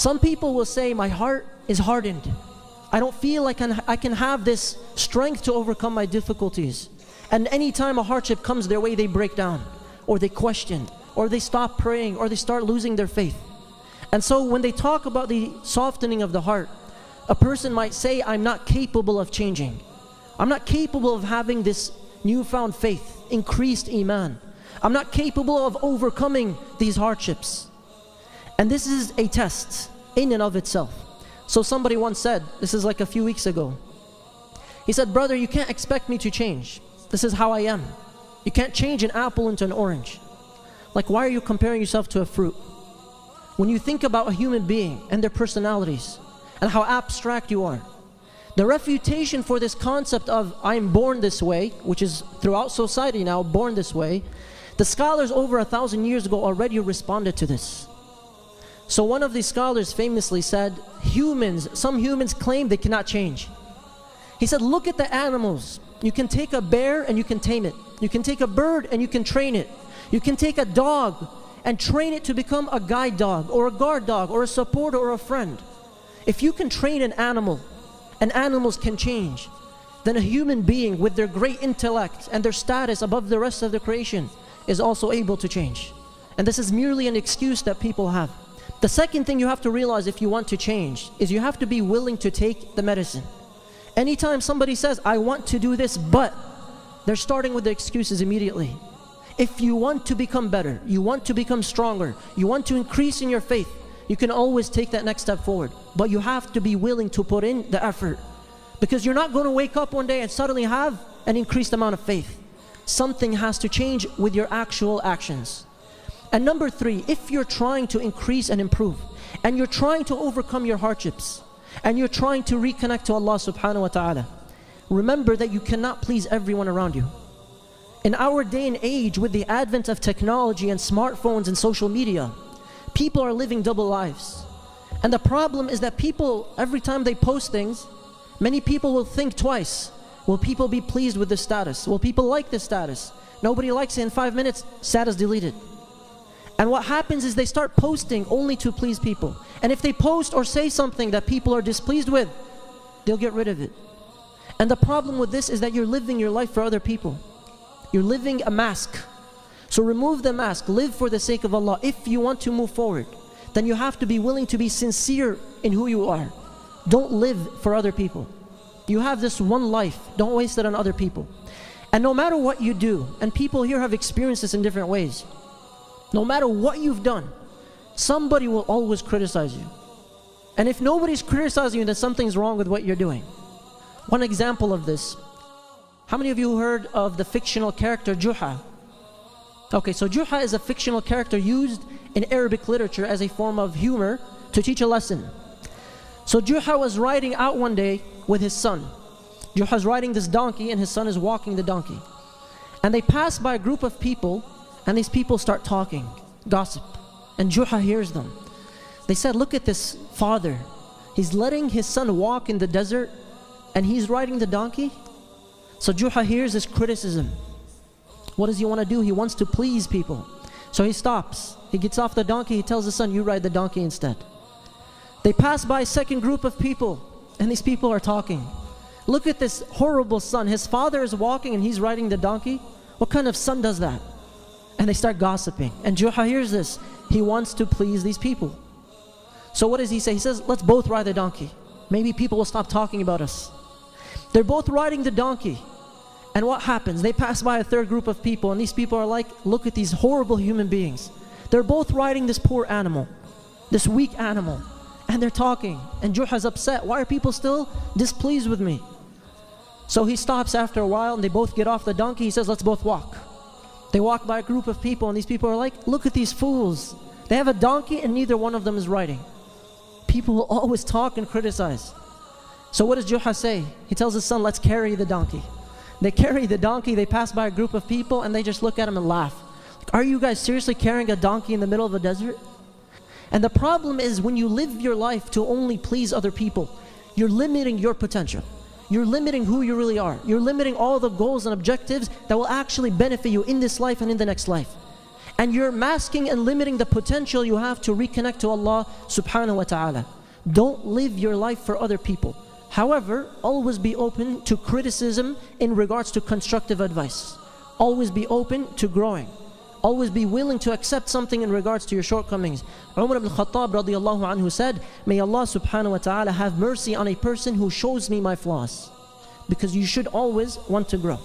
Some people will say, my heart is hardened. I don't feel like I can have this strength to overcome my difficulties. And anytime a hardship comes their way, they break down, or they question, or they stop praying, or they start losing their faith. And so when they talk about the softening of the heart, a person might say, I'm not capable of changing. I'm not capable of having this newfound faith, increased iman. I'm not capable of overcoming these hardships. And this is a test in and of itself. So somebody once said, this is like a few weeks ago, he said, brother, you can't expect me to change. This is how I am. You can't change an apple into an orange. Like, why are you comparing yourself to a fruit? When you think about a human being and their personalities and how abstract you are, the refutation for this concept of I'm born this way, which is throughout society now, born this way, the scholars over 1,000 years ago already responded to this. So one of these scholars famously said, some humans claim they cannot change. He said, look at the animals. You can take a bear and you can tame it. You can take a bird and you can train it. You can take a dog and train it to become a guide dog or a guard dog or a supporter or a friend. If you can train an animal and animals can change, then a human being with their great intellect and their status above the rest of the creation is also able to change. And this is merely an excuse that people have. The second thing you have to realize if you want to change is you have to be willing to take the medicine. Anytime somebody says, I want to do this, but they're starting with the excuses immediately. If you want to become better, you want to become stronger, you want to increase in your faith, you can always take that next step forward. But you have to be willing to put in the effort. Because you're not going to wake up one day and suddenly have an increased amount of faith. Something has to change with your actual actions. And number three, if you're trying to increase and improve, and you're trying to overcome your hardships, and you're trying to reconnect to Allah subhanahu wa ta'ala, remember that you cannot please everyone around you. In our day and age, with the advent of technology and smartphones and social media, people are living double lives. And the problem is that people, every time they post things, many people will think twice. Will people be pleased with this status? Will people like this status? Nobody likes it in 5 minutes, status deleted. And what happens is they start posting only to please people. And if they post or say something that people are displeased with, they'll get rid of it. And the problem with this is that you're living your life for other people. You're living a mask. So remove the mask, live for the sake of Allah. If you want to move forward, then you have to be willing to be sincere in who you are. Don't live for other people. You have this one life, don't waste it on other people. And no matter what you do, and people here have experienced this in different ways, no matter what you've done, somebody will always criticize you. And if nobody's criticizing you, then something's wrong with what you're doing. One example of this, how many of you heard of the fictional character Juha? Okay, so Juha is a fictional character used in Arabic literature as a form of humor to teach a lesson. So Juha was riding out one day with his son. Juha's riding this donkey and his son is walking the donkey. And they pass by a group of people, and these people start talking, gossip. And Juha hears them. They said, look at this father. He's letting his son walk in the desert and he's riding the donkey. So Juha hears this criticism. What does he want to do? He wants to please people. So he stops. He gets off the donkey. He tells his son, you ride the donkey instead. They pass by a second group of people and these people are talking. Look at this horrible son. His father is walking and he's riding the donkey. What kind of son does that? And they start gossiping. And Juha hears this. He wants to please these people. So what does he say? He says, let's both ride the donkey. Maybe people will stop talking about us. They're both riding the donkey. And what happens? They pass by a third group of people and these people are like, look at these horrible human beings. They're both riding this poor animal, this weak animal. And they're talking. And Juha's upset. Why are people still displeased with me? So he stops after a while and they both get off the donkey. He says, let's both walk. They walk by a group of people and these people are like, look at these fools. They have a donkey and neither one of them is riding. People will always talk and criticize. So what does Juha say? He tells his son, let's carry the donkey. They carry the donkey, they pass by a group of people and they just look at him and laugh. Like, are you guys seriously carrying a donkey in the middle of a desert? And the problem is when you live your life to only please other people, you're limiting your potential. You're limiting who you really are. You're limiting all the goals and objectives that will actually benefit you in this life and in the next life. and you're masking and limiting the potential you have to reconnect to Allah subhanahu wa ta'ala. Don't live your life for other people. However, always be open to criticism in regards to constructive advice. Always be open to growing. Always be willing to accept something in regards to your shortcomings. Umar ibn Khattab radiallahu anhu said, may Allah subhanahu wa ta'ala have mercy on a person who shows me my flaws. Because you should always want to grow.